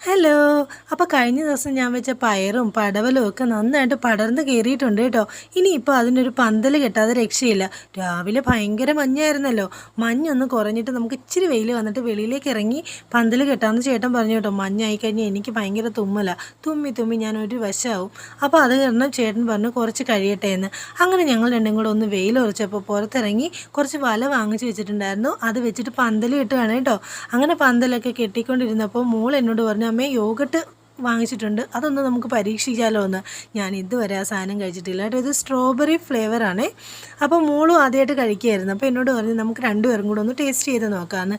Hello. അപ്പോൾ കഴിഞ്ഞ ദിവസം ഞാൻ വെച്ച പയറും പടവലും ഒക്കെ നന്നായിട്ട് പടർന്ന് കയറിയിട്ടുണ്ട് കേട്ടോ. ഇനിയിപ്പോൾ അതിനൊരു പന്തൽ കെട്ടാതെ രക്ഷയില്ല. രാവിലെ ഭയങ്കര മഞ്ഞായിരുന്നല്ലോ. മഞ്ഞൊന്ന് കുറഞ്ഞിട്ട് നമുക്ക് ഇച്ചിരി വെയിൽ വന്നിട്ട് വെളിയിലേക്ക് ഇറങ്ങി പന്തൽ കെട്ടാമെന്ന് ചേട്ടൻ പറഞ്ഞു കേട്ടോ. മഞ്ഞായി കഴിഞ്ഞാൽ എനിക്ക് ഭയങ്കര തുമ്മല. തുമ്മി തുമ്മി ഞാൻ ഒരു വശമാവും. അപ്പോൾ അത് കാരണം ചേട്ടൻ പറഞ്ഞു കുറച്ച് കഴിയട്ടെ എന്ന്. അങ്ങനെ ഞങ്ങൾ രണ്ടും കൂടെ ഒന്ന് വെയിൽ ഉറച്ചപ്പോൾ പുറത്തിറങ്ങി കുറച്ച് വല വാങ്ങിച്ച് വെച്ചിട്ടുണ്ടായിരുന്നു. അത് വെച്ചിട്ട് പന്തൽ കെട്ടുകയാണ് കേട്ടോ. അങ്ങനെ പന്തലൊക്കെ കെട്ടിക്കൊണ്ടിരുന്നപ്പോൾ മോൾ എന്നോട് പറഞ്ഞു, അമ്മേ യോഗട്ട് വാങ്ങിച്ചിട്ടുണ്ട്, അതൊന്ന് നമുക്ക് പരീക്ഷിക്കാമല്ലോ എന്ന്. ഞാൻ ഇതുവരെ ആ സാധനം കഴിച്ചിട്ടില്ല കേട്ടോ. ഇത് സ്ട്രോബെറി ഫ്ലേവറാണേ. അപ്പോൾ മോളും ആദ്യമായിട്ട് കഴിക്കുകയായിരുന്നു. അപ്പോൾ എന്നോട് പറഞ്ഞു നമുക്ക് രണ്ടുപേരും കൂടെ ഒന്ന് ടേസ്റ്റ് ചെയ്ത് നോക്കാമെന്ന്.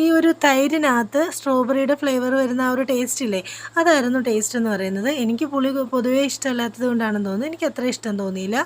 ഈ ഒരു തൈരിനകത്ത് സ്ട്രോബെറിയുടെ ഫ്ലേവർ വരുന്ന ആ ഒരു ടേസ്റ്റ് ഇല്ലേ, അതായിരുന്നു ടേസ്റ്റ് എന്ന് പറയുന്നത്. എനിക്ക് പുളി പൊതുവേ ഇഷ്ടമല്ലാത്തത് കൊണ്ടാണെന്ന് തോന്നുന്നു, എനിക്ക് അത്ര ഇഷ്ടം തോന്നിയില്ല.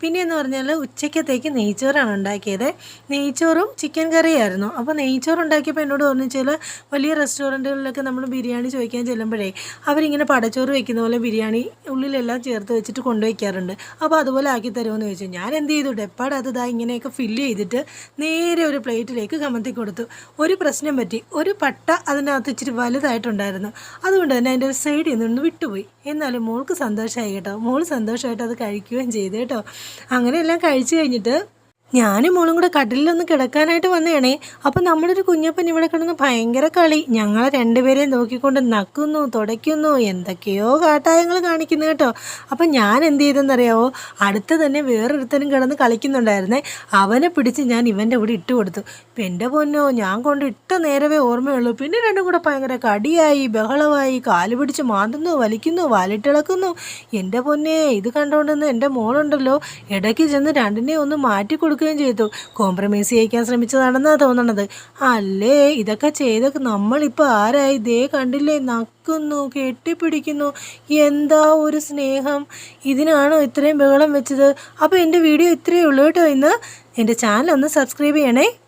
പിന്നെ എന്ന് പറഞ്ഞാൽ ഉച്ചക്കത്തേക്ക് നെയ്ച്ചോറാണ് ഉണ്ടാക്കിയത്. നെയ്ച്ചോറും ചിക്കൻ കറിയായിരുന്നു. അപ്പോൾ നെയ്ച്ചോറ് ഉണ്ടാക്കിയപ്പോൾ എന്നോട് പറഞ്ഞു വെച്ചാൽ വലിയ റെസ്റ്റോറൻറ്റുകളിലൊക്കെ നമ്മൾ ബിരിയാണി ചോദിക്കാൻ ചെല്ലുമ്പോഴേ അവരിങ്ങനെ പടച്ചോറ് വെക്കുന്ന പോലെ ബിരിയാണി ഉള്ളിലെല്ലാം ചേർത്ത് വെച്ചിട്ട് കൊണ്ടുവയ്ക്കാറുണ്ട്. അപ്പോൾ അതുപോലെ ആക്കി തരുമെന്ന് ചോദിച്ചു. ഞാൻ എന്ത് ചെയ്തു, ഡെപ്പാട് അത് ഇങ്ങനെയൊക്കെ ഫില്ല് ചെയ്തിട്ട് നേരെ ഒരു പ്ലേറ്റിലേക്ക് കമത്തി കൊടുത്തു. ഒരു പ്രശ്നം പറ്റി, ഒരു പട്ട അതിനകത്ത് ഇച്ചിരി വലുതായിട്ടുണ്ടായിരുന്നു. അതുകൊണ്ട് തന്നെ അതിൻ്റെ ഒരു സൈഡിൽ നിന്ന് വിട്ടുപോയി. എന്നാലും മോൾക്ക് സന്തോഷമായി കേട്ടോ. മോൾ സന്തോഷമായിട്ട് അത് കഴിക്കുകയും ചെയ്തു കേട്ടോ. അങ്ങനെയെല്ലാം കഴിച്ചു കഴിഞ്ഞിട്ട് ഞാനും മോളും കൂടെ കട്ടിലൊന്ന് കിടക്കാനായിട്ട് വന്നതാണേ. അപ്പം നമ്മളൊരു കുഞ്ഞപ്പൻ ഇവിടെ കിടന്ന് ഭയങ്കര കളി. ഞങ്ങളെ രണ്ടുപേരെയും നോക്കിക്കൊണ്ട് നക്കുന്നു, തുടയ്ക്കുന്നു, എന്തൊക്കെയോ കാട്ടായങ്ങൾ കാണിക്കുന്നു കേട്ടോ. അപ്പം ഞാൻ എന്ത് ചെയ്തെന്നറിയാവോ, അടുത്ത് തന്നെ വേറൊരുത്തനും കിടന്ന് കളിക്കുന്നുണ്ടായിരുന്നേ. അവനെ പിടിച്ച് ഞാൻ ഇവൻ്റെ കൂടെ ഇട്ട് കൊടുത്തു. ഇപ്പം എൻ്റെ പൊന്നോ, ഞാൻ കൊണ്ട് ഇട്ട നേരവേ ഓർമ്മയുള്ളൂ. പിന്നെ രണ്ടും കൂടെ ഭയങ്കര കടിയായി, ബഹളമായി, കാല് പിടിച്ച് മാന്തുന്നു, വലിക്കുന്നു, വാലിട്ടിളക്കുന്നു. എൻ്റെ പൊന്നേ, ഇത് കണ്ടുകൊണ്ടെന്ന് എൻ്റെ മോളുണ്ടല്ലോ ഇടയ്ക്ക് ചെന്ന് രണ്ടിനെ ഒന്ന് മാറ്റി കൊടുക്കുകയും ചെയ്തു. കോംപ്രമൈസ് ചെയ്യിക്കാൻ ശ്രമിച്ചതാണെന്നാണ് തോന്നണത്. അല്ലേ, ഇതൊക്കെ ചെയ്തൊക്കെ നമ്മളിപ്പോൾ ആരായി? ദേ കണ്ടില്ലേ, നക്കുന്നു, കെട്ടിപ്പിടിക്കുന്നു. എന്താ ഒരു സ്നേഹം! ഇതിനാണോ ഇത്രയും ബഹളം വെച്ചത്? അപ്പോൾ എൻ്റെ വീഡിയോ ഇത്രയേ ഉള്ളൂ കേട്ടോ. ഇന്ന് എൻ്റെ ചാനൽ ഒന്ന് സബ്സ്ക്രൈബ് ചെയ്യണേ.